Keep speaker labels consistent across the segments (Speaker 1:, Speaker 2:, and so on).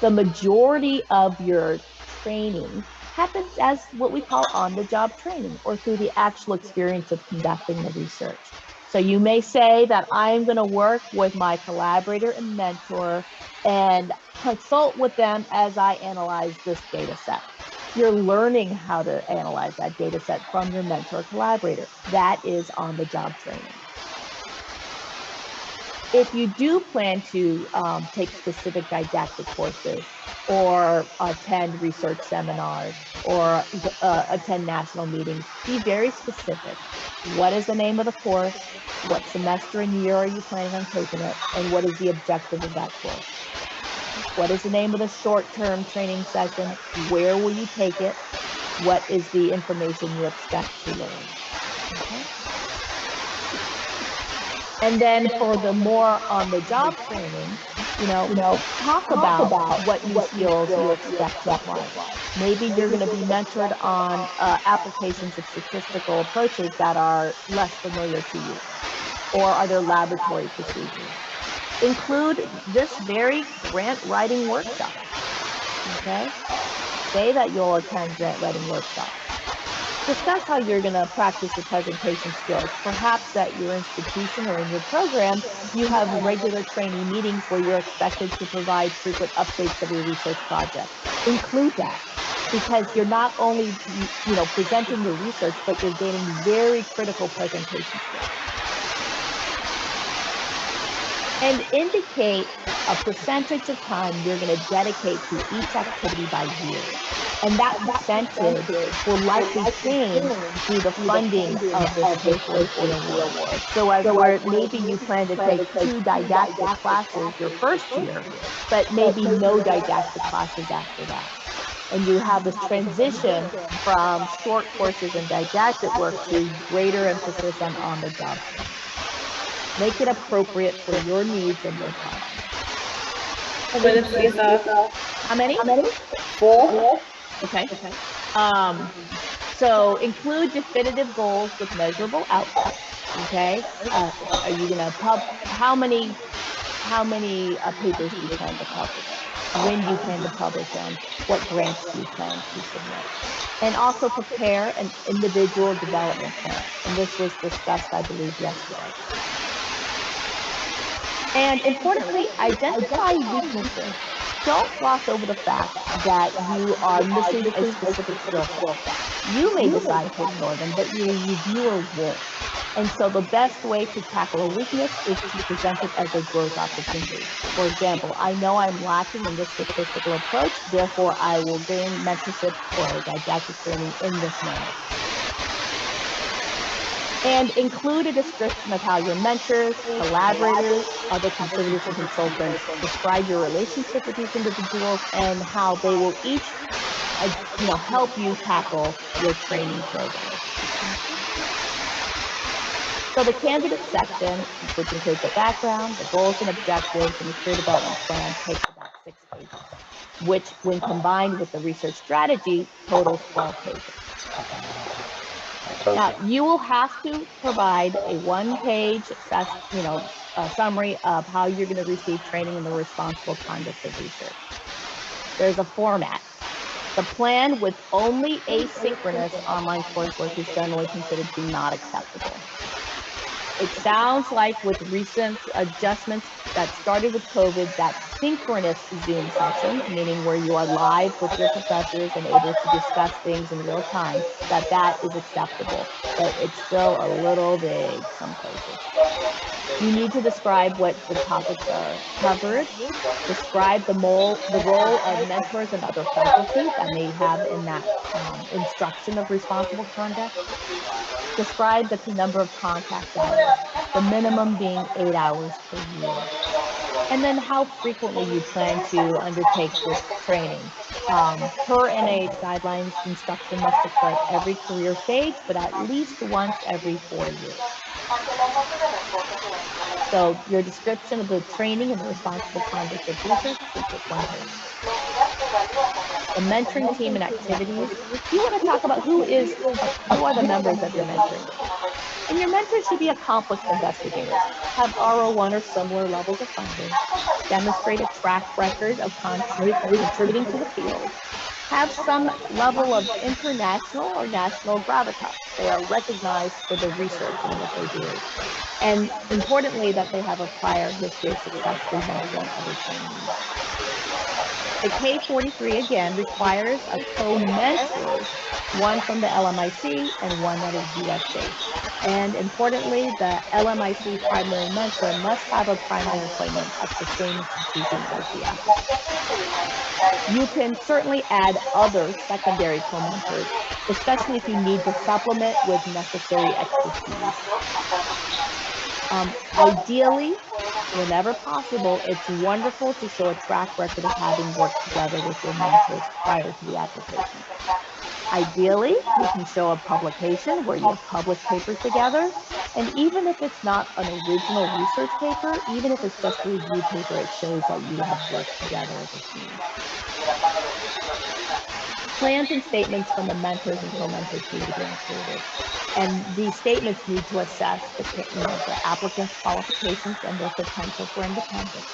Speaker 1: The majority of your training happens as what we call on-the-job training, or through the actual experience of conducting the research. So you may say that I'm going to work with my collaborator and mentor and consult with them as I analyze this data set. You're learning how to analyze that data set from your mentor collaborator. That is on-the-job training. If you do plan to take specific didactic courses or attend research seminars or attend national meetings, be very specific. What is the name of the course? What semester and year are you planning on taking it? And what is the objective of that course? What is the name of the short-term training session? Where will you take it? What is the information you expect to learn? Okay. And then for the more on-the-job training, talk about what new skills you expect to apply. Maybe you're going to be mentored on applications of statistical approaches that are less familiar to you, or are there laboratory procedures. Include this very grant writing workshop, okay? Say that you'll attend grant writing workshops. Discuss how you're going to practice your presentation skills. Perhaps at your institution or in your program, you have regular training meetings where you're expected to provide frequent updates of your research project. Include that, because you're not only presenting your research, but you're gaining very critical presentation skills. And indicate a percentage of time you're going to dedicate to each activity by year. And that percentage will likely change through the funding of this K-43 award. So as where maybe you plan to take 2 didactic classes your first year, but maybe no didactic classes after that. And you have this transition from short courses and didactic work to greater emphasis on the job training. Make it appropriate for your needs and your time.
Speaker 2: How many please?
Speaker 1: How many?
Speaker 2: 4.
Speaker 1: Okay. So include definitive goals with measurable outcomes. Okay. Are you going to how many papers do you plan to publish? When do you plan to publish them? What grants do you plan to submit? And also prepare an individual development plan. And this was discussed, I believe, yesterday. And importantly, identify weaknesses. Don't gloss over the fact that you are missing a specific skill set. You may decide to ignore them, but your reviewer won't. And so the best way to tackle a weakness is to present it as a growth opportunity. For example, I know I'm lacking in this statistical approach, therefore I will gain mentorship or didactic training in this manner. And include a description of how your mentors, collaborators, other contributors and consultants describe your relationship with these individuals and how they will each help you tackle your training program. So the candidate section, which includes the background, the goals and objectives, and the career development plan, takes about 6 pages, which when combined with the research strategy totals 12 pages. Now, you will have to provide a 1-page summary of how you're going to receive training in the responsible conduct of research. There's a format. The plan with only asynchronous online coursework is generally considered to be not acceptable. It sounds like with recent adjustments that started with COVID, that synchronous Zoom sessions, meaning where you are live with your professors and able to discuss things in real time, that is acceptable, but it's still a little vague some places. You need to describe what the topics are covered, describe the role of mentors and other faculty that may have in that instruction of responsible conduct. Describe the number of contact hours, the minimum being 8 hours per year. And then how frequently you plan to undertake this training. Per NIH guidelines, instruction must occur at every career stage, but at least once every 4 years. So your description of the training and the responsible conduct of research is just 1 page. The mentoring team and activities, you want to talk about who are the members of your mentoring team. And your mentors should be accomplished investigators, have R01 or similar levels of funding, demonstrate a track record of contributing to the field, have some level of international or national gravitas. They are recognized for their research and what they do. And importantly, that they have a prior history of successfully mentoring other trainees. The K-43, again, requires a co-mentor, one from the LMIC and one that is US-based. And importantly, the LMIC primary mentor must have a primary appointment at the same institution as the applicant. You can certainly add other secondary co-mentors, especially if you need to supplement with necessary expertise. Ideally, whenever possible, it's wonderful to show a track record of having worked together with your mentors prior to the application. Ideally, you can show a publication where you have published papers together. And even if it's not an original research paper, even if it's just a review paper, it shows that you have worked together as a team. Plans and statements from the mentors and co-mentors need to be included. And these statements need to assess the applicant's qualifications and their potential for independence.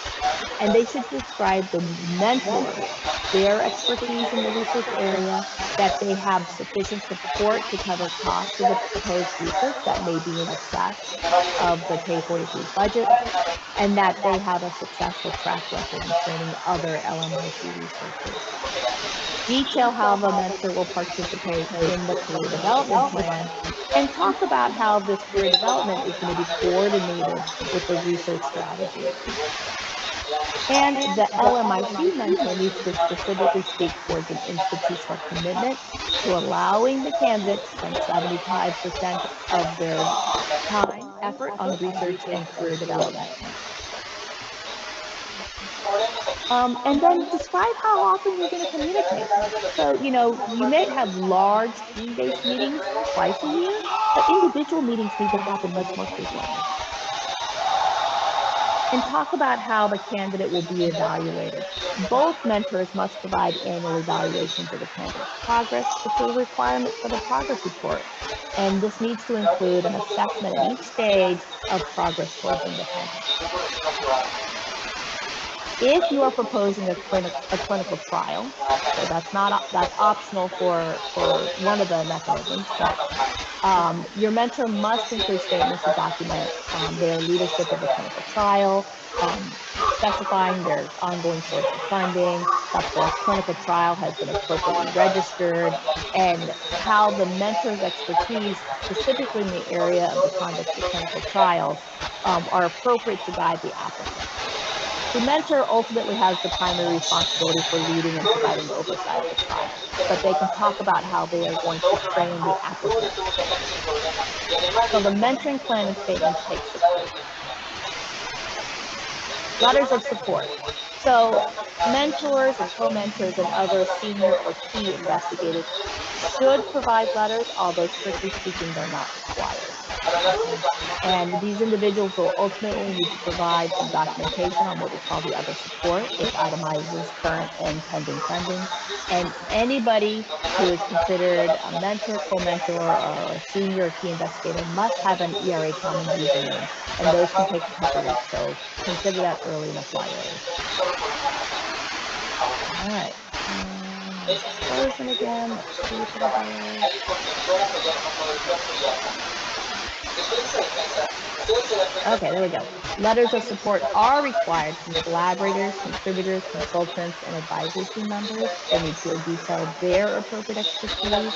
Speaker 1: And they should describe the mentors, their expertise in the research area, that they have sufficient support to cover costs of the proposed research that may be in excess of the K-43's budget, and that they have a successful track record in training other LMIC researchers. Detail how the mentor will participate in the career development plan, and talk about how this career development is going to be coordinated with the research strategy. And the LMIC mentor needs to specifically speak towards an institutional commitment to allowing the candidate to spend 75% of their time, effort on research and career development. And then describe how often you're going to communicate. So, you may have large team-based meetings twice a year, but individual meetings need to happen much more frequently. And talk about how the candidate will be evaluated. Both mentors must provide annual evaluations of the candidate's progress. It's a requirement for the progress report. And this needs to include an assessment at each stage of progress towards independence. If you are proposing a clinical trial, so that's optional for one of the mechanisms, but your mentor must include statements to document their leadership of the clinical trial, specifying their ongoing source of funding, that the clinical trial has been appropriately registered, and how the mentor's expertise, specifically in the area of the conduct of clinical trials, are appropriate to guide the applicant. The mentor ultimately has the primary responsibility for leading and providing oversight of the trial, but they can talk about how they are going to train the applicant. So the mentoring plan and statements take 6 pages. Letters of support. So mentors and co-mentors and other senior or key investigators should provide letters, although strictly speaking, they're not required. Okay. And these individuals will ultimately need to provide some documentation on what we call the other support, which itemizes current and pending funding. And anybody who is considered a mentor, co-mentor, or a senior or key investigator must have an ERA common username, and those can take a couple weeks. So consider that early and apply early. All right. Version again. Let's see if it'll go. Okay, there we go. Letters of support are required from collaborators, contributors, consultants, and advisory team members. They need to detail their appropriate expertise,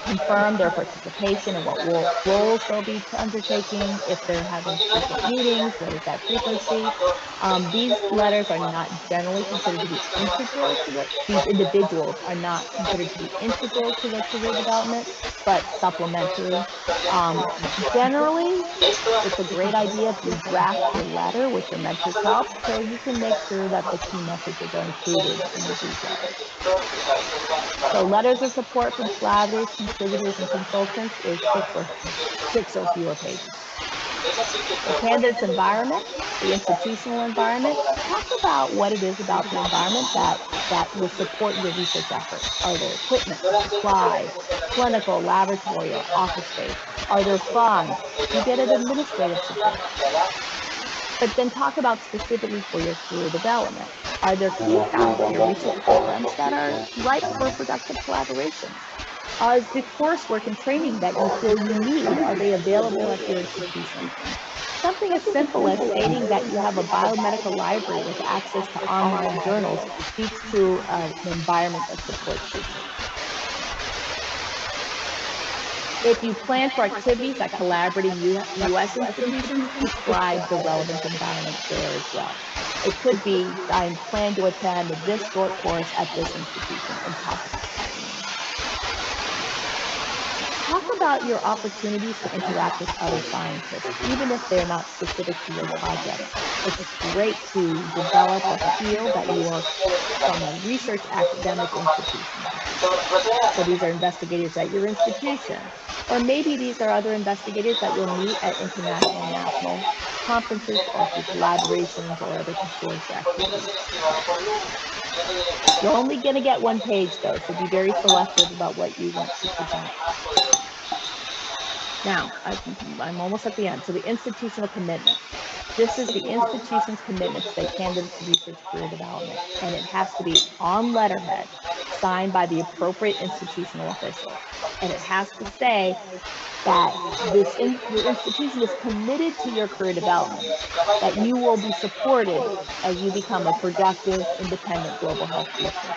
Speaker 1: confirm their participation and what roles they'll be undertaking, if they're having frequent meetings, what is that frequency. These letters are not generally considered to be integral to these individuals are not considered to be integral to the career development, but supplementary. Generally, it's a great idea if you draft your letter with your mentor's help, so you can make sure that the key messages are included in these letters. So letters of support from collaborators, contributors, and consultants is 6 or fewer pages. The candidate's environment, the institutional environment, talk about what it is about the environment that will support your research efforts. Are there equipment, supplies, clinical, laboratory, or office space? Are there funds? Do you get an administrative support? But then talk about specifically for your career development. Are there key faculty or research programs that are ripe for productive collaboration? Is the coursework and training that you feel you need, are they available at your institution? Something as simple as stating that you have a biomedical library with access to online journals speaks to an environment that supports research. If you plan for activities at collaborating U.S. institutions, describe the relevant environment there as well. It could be, I plan to attend this short course at this institution, and talk about that demand. Talk about your opportunities to interact with other scientists, even if they're not specific to your project. It's great to develop a feel that you are from a research academic institution. So these are investigators at your institution, or maybe these are other investigators that you'll meet at international and national conferences, or through collaborations or other consortia activities. You're only going to get one page though, so be very selective about what you want to present. Now, I'm almost at the end. So the institutional commitment. This is the institution's commitment to the candidate's research career development, and it has to be on letterhead, signed by the appropriate institutional official. And it has to say that your institution is committed to your career development, that you will be supported as you become a productive, independent global health researcher.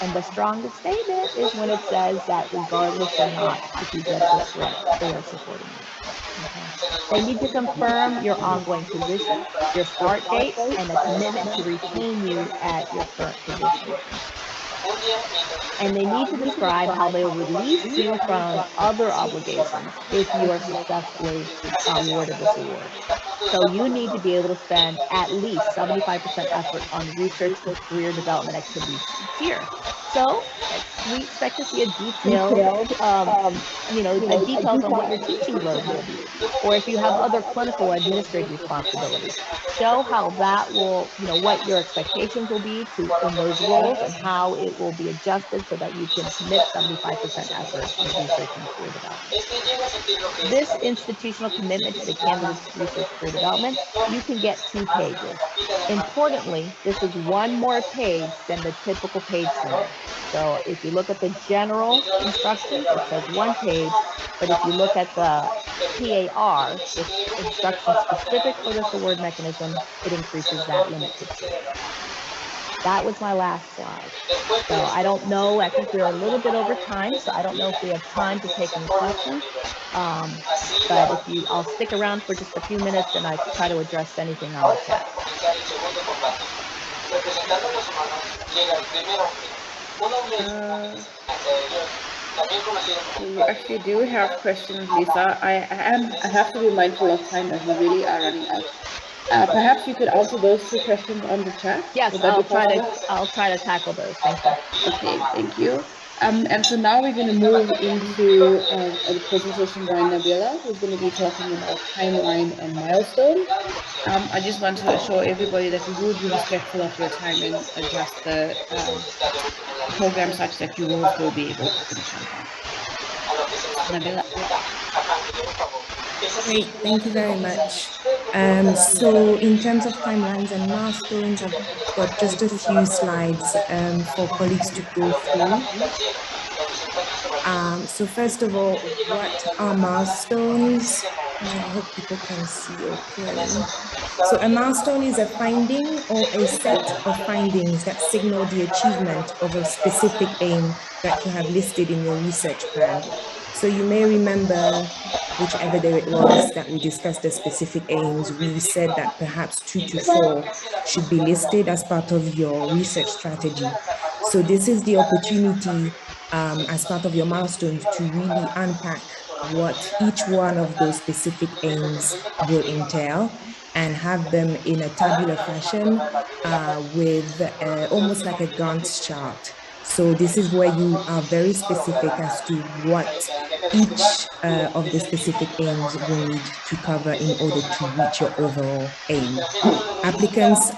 Speaker 1: And the strongest statement is when it says that regardless or not, if you get this grant, they are supporting you. Okay. They need to confirm your ongoing position, your start date, and a commitment to retain you at your current position. And they need to describe how they'll release you from other obligations if you are successfully awarded this award. So you need to be able to spend at least 75% effort on research and career development activities each year. So we expect to see a detailed, details on what your teaching load will be, or if you have other clinical or administrative responsibilities. Show how that will, what your expectations will be in those roles, and how it will be adjusted so that you can commit 75% effort on research and career development. This institutional commitment to the candidate's research career development, you can get 2 pages. Importantly, this is one more page than the typical page limit. So if you look at the general instructions, it says 1 page, but if you look at the PAR, this instruction specific for this award mechanism, it increases that limit to 2. That was my last slide. So I don't know, I think we're a little bit over time, so I don't know if we have time to take any questions. But I'll stick around for just a few minutes, and I try to address anything on the chat.
Speaker 2: We actually do have questions, Lisa. I have to be mindful of time as we really are running out. Perhaps you could answer those 2 questions on the chat.
Speaker 1: Yes, I'll try to tackle those. Thank you.
Speaker 2: Okay, thank you. And so now we're going to move into a presentation by Nabila, who's going to be talking about timeline and milestones. I just want to assure everybody that we will be respectful of your time and adjust the program such that you will still be able to finish on time. Nabila.
Speaker 3: Great, thank you very much. So in terms of timelines and milestones, I've got just a few slides for colleagues to go through. So first of all, what are milestones? I hope people can see okay. So a milestone is a finding or a set of findings that signal the achievement of a specific aim that you have listed in your research plan. So you may remember whichever day it was that we discussed the specific aims, we said that perhaps 2 to 4 should be listed as part of your research strategy. So this is the opportunity as part of your milestones to really unpack what each one of those specific aims will entail and have them in a tabular fashion with almost like a Gantt chart. So this is where you are very specific as to what each of the specific aims will need to cover in order to reach your overall aim. Applicants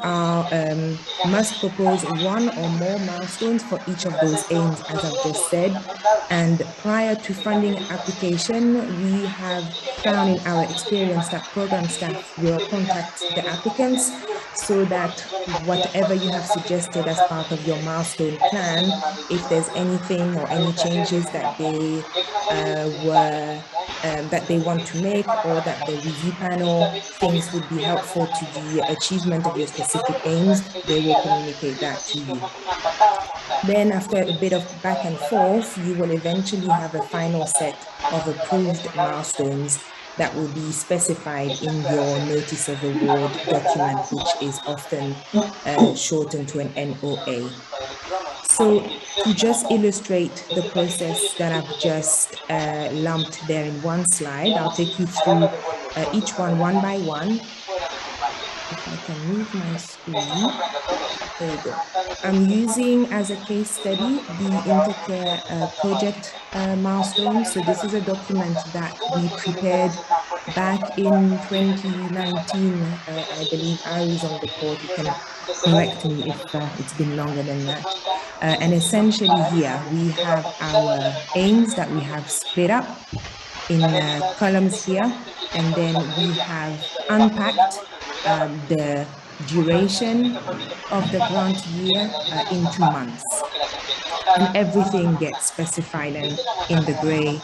Speaker 3: must propose one or more milestones for each of those aims, as I've just said. And prior to funding application, we have found in our experience that program staff will contact the applicants so that whatever you have suggested as part of your milestone plan, if there's anything or any changes that they that they want to make, or that the review panel thinks would be helpful to the achievement of your specific aims, they will communicate that to you. Then after a bit of back and forth, you will eventually have a final set of approved milestones that will be specified in your notice of award document, which is often shortened to an NOA. So to just illustrate the process that I've just lumped there in one slide, I'll take you through each one by one. If I can move my screen. There you go. I'm using as a case study the Intercare project milestones. So this is a document that we prepared back in 2019. I believe Ari is on the call. He can correct me if it's been longer than that. And essentially here we have our aims that we have split up in columns here. And then we have unpacked the duration of the grant year into months. And everything gets specified, and in the gray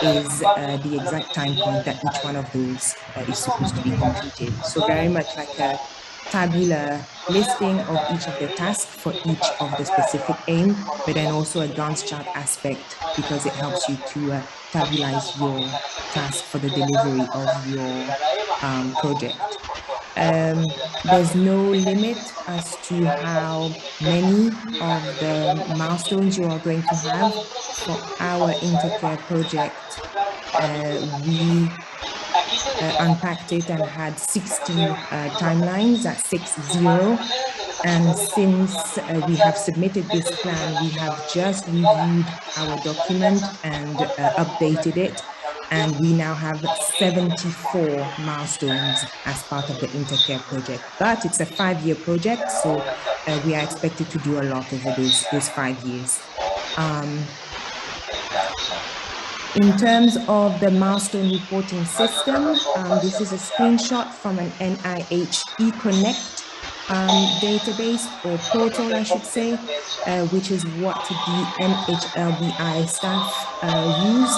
Speaker 3: is the exact time point that each one of those is supposed to be completed. So very much like a tabular listing of each of the tasks for each of the specific aim, but then also a Gantt chart aspect because it helps you to tabulize your task for the delivery of your project. There's no limit as to how many of the milestones you are going to have. For our Intercare project, we unpacked it and had 60 timelines at 6-0. And since we have submitted this plan, we have just reviewed our document and updated it. And we now have 74 milestones as part of the Intercare project. But it's a 5-year project, so we are expected to do a lot over those 5 years. In terms of the milestone reporting system, this is a screenshot from an NIH eConnect database or portal, I should say, which is what the NHLBI staff use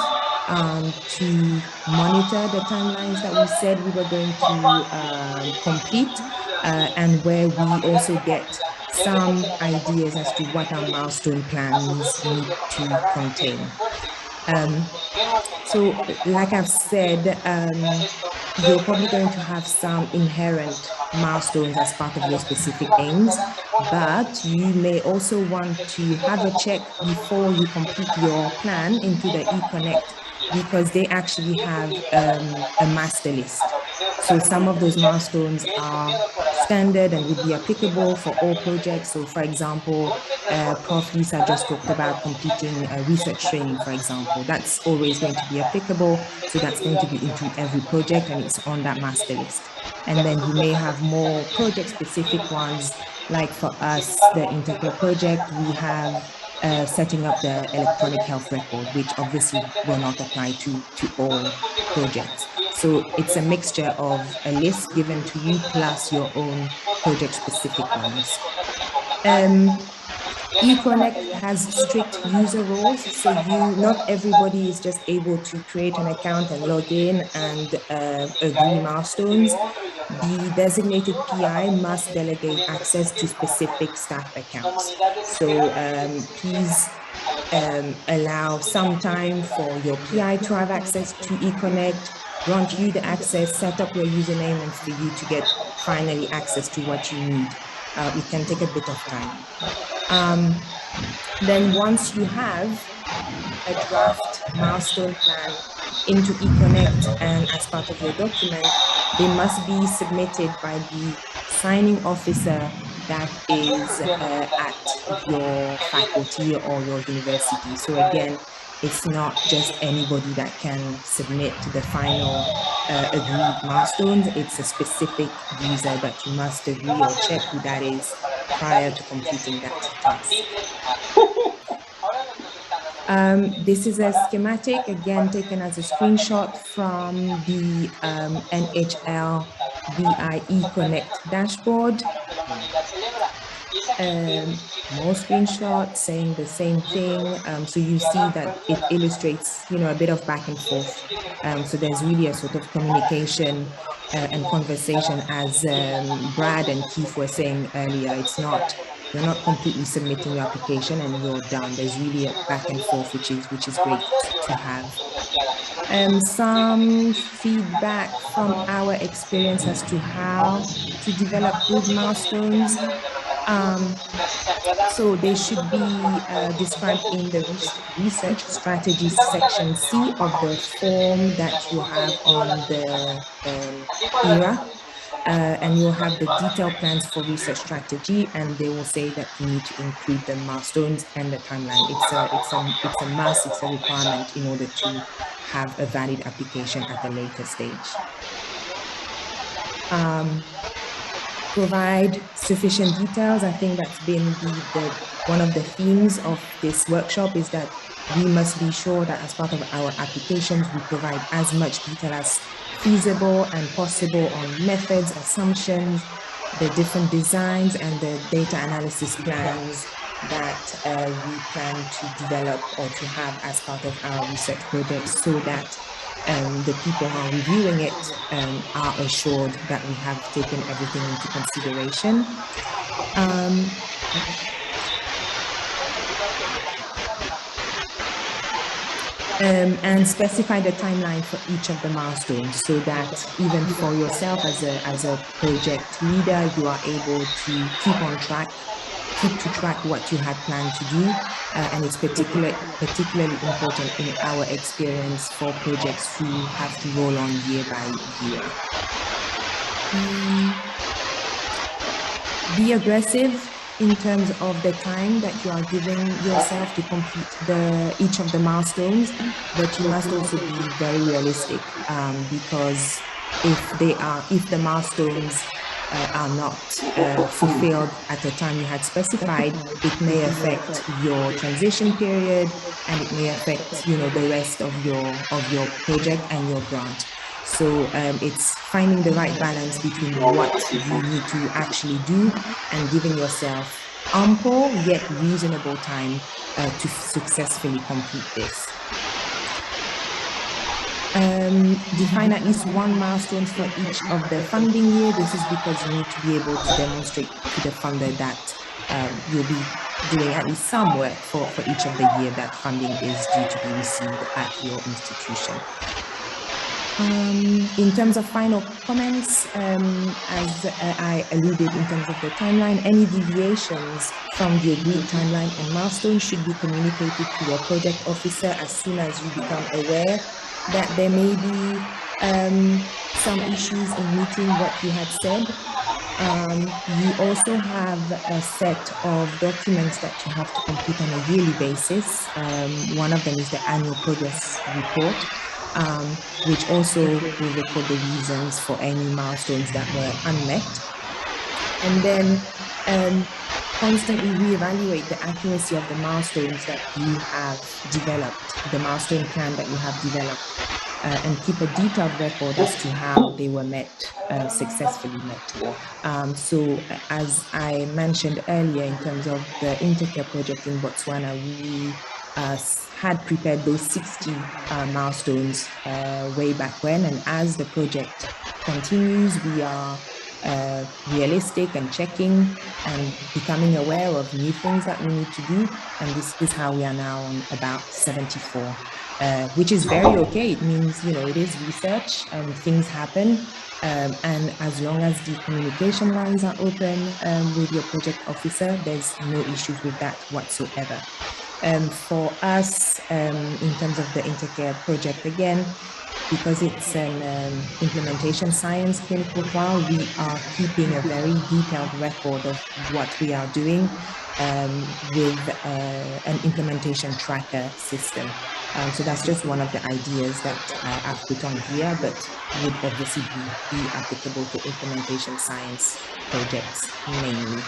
Speaker 3: to monitor the timelines that we said we were going to complete, and where we also get some ideas as to what our milestone plans need to contain. So like I've said, you're probably going to have some inherent milestones as part of your specific aims, but you may also want to have a check before you complete your plan into the eConnect, because they actually have a master list. So some of those milestones are standard and would be applicable for all projects. So for example, Prof. Lisa just talked about completing research training, for example. That's always going to be applicable. So that's going to be into every project and it's on that master list. And then you may have more project specific ones, like for us, the Intercare project, we have setting up the electronic health record, which obviously will not apply to all projects. So it's a mixture of a list given to you plus your own project specific ones. eConnect has strict user roles, so not everybody is just able to create an account and log in and agree milestones. The designated PI must delegate access to specific staff accounts. So please allow some time for your PI to have access to eConnect, grant you the access, set up your username, and for you to get finally access to what you need. It can take a bit of time. Then once you have a draft milestone plan into eConnect and as part of your document, they must be submitted by the signing officer that is at your faculty or your university. So again, it's not just anybody that can submit the final agreed milestones. It's a specific user that you must agree or check who that is prior to completing that task. This is a schematic, again, taken as a screenshot from the NHL BIE Connect dashboard. More screenshots saying the same thing. So you see that it illustrates, a bit of back and forth. So there's really a sort of communication and conversation, as Brad and Keith were saying earlier. You're not completely submitting your application and you're done. There's really a back and forth, which is great to have. Some feedback from our experience as to how to develop good milestones. So they should be described in the research strategies section C of the form that you have on the ERA. And you'll have the detailed plans for research strategy, and they will say that you need to include the milestones and the timeline. It's a must, it's a requirement in order to have a valid application at a later stage. Provide sufficient details. I think that's been one of the themes of this workshop, is that we must be sure that as part of our applications, we provide as much detail as feasible and possible on methods, assumptions, the different designs, and the data analysis plans that we plan to develop or to have as part of our research projects, so that the people who are reviewing it are assured that we have taken everything into consideration. And specify the timeline for each of the milestones, so that even for yourself as a project leader, you are able to keep to track what you had planned to do. And it's particularly important in our experience for projects who have to roll on year by year. Be aggressive in terms of the time that you are giving yourself to complete each of the milestones, but you must also be very realistic, because if the milestones are not fulfilled at the time you had specified, it may affect your transition period, and it may affect the rest of your project and your grant. So it's finding the right balance between what you need to actually do and giving yourself ample yet reasonable time to successfully complete this. Define at least one milestone for each of the funding year. This is because you need to be able to demonstrate to the funder that you'll be doing at least some work for each of the year that funding is due to be received at your institution. In terms of final comments, as I alluded in terms of the timeline, any deviations from the agreed timeline and milestones should be communicated to your project officer as soon as you become aware that there may be some issues in meeting what you had said. You also have a set of documents that you have to complete on a yearly basis. One of them is the annual progress report, which also will record the reasons for any milestones that were unmet. And then constantly reevaluate the accuracy of the milestones that you have developed, the milestone plan that you have developed, and keep a detailed record as to how they were successfully met. So as I mentioned earlier, in terms of the Intercare project in Botswana, we had prepared those 60 milestones way back when. And as the project continues, we are realistic and checking and becoming aware of new things that we need to do. And this is how we are now on about 74, which is very okay. It means, it is research, things happen. And as long as the communication lines are open with your project officer, there's no issues with that whatsoever. For us, in terms of the Intercare project, again, because it's an implementation science clinical trial, we are keeping a very detailed record of what we are doing with an implementation tracker system. So that's just one of the ideas that I've put on here, but would obviously be applicable to implementation science projects mainly.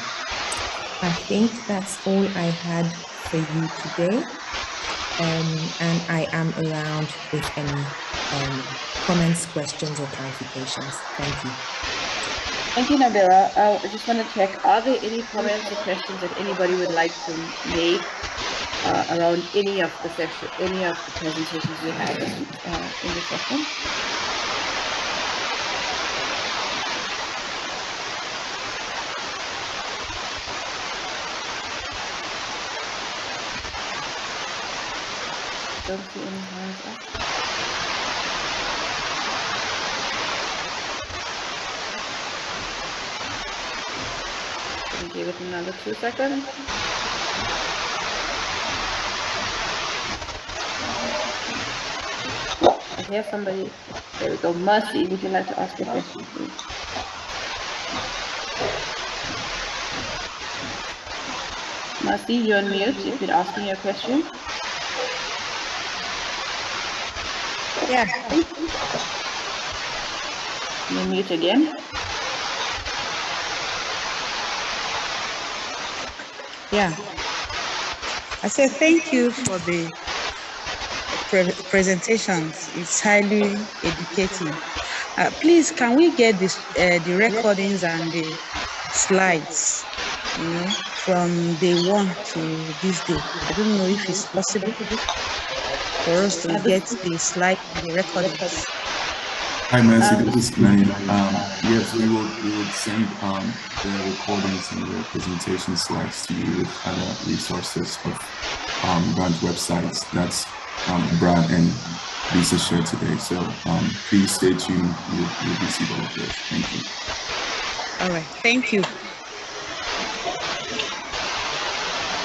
Speaker 3: I think that's all I had for you today. And I am around if any comments, questions, or clarifications. Thank you.
Speaker 2: Thank you, Nabila. I just want to check, are there any comments or questions that anybody would like to make around any of the section, any of the presentations we had in the session? Don't see any hands up. Give it another 2 seconds. I hear somebody. There we go. Mercy, would you like to ask a question, please? Mercy, you're on mute. If you're asking your question.
Speaker 4: Yeah.
Speaker 2: You're mute again.
Speaker 4: Yeah. I said thank you for the presentations. It's highly educating. Please, can we get this, the recordings and the slides, you know, from day one to this day? I don't know if it's possible for us to get the slides and the recordings.
Speaker 5: Hi, Mercy. This is Glenn. Yes, we will send the recordings and the presentation slides to you with other resources of Brand's websites. That's Brad and Lisa shared today. So please stay tuned. You'll receive all of those. Thank you.
Speaker 4: All right. Thank you.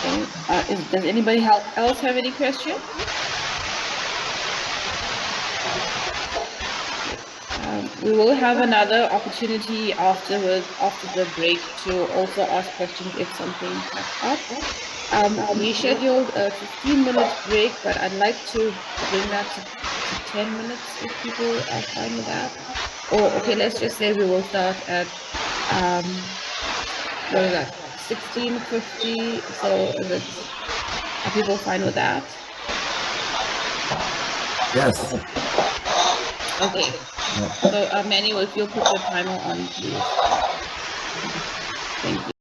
Speaker 2: Okay. Does anybody else have any questions? We will have another opportunity afterwards, after the break, to also ask questions if something comes up. We scheduled a 15-minute break, but I'd like to bring that to 10 minutes if people are fine with that. Or, okay, let's just say we will start at, what is that, 16:50. So are people fine with that?
Speaker 5: Yes.
Speaker 2: Okay. So, Manuel, if you'll put your timer on, please. Thank you.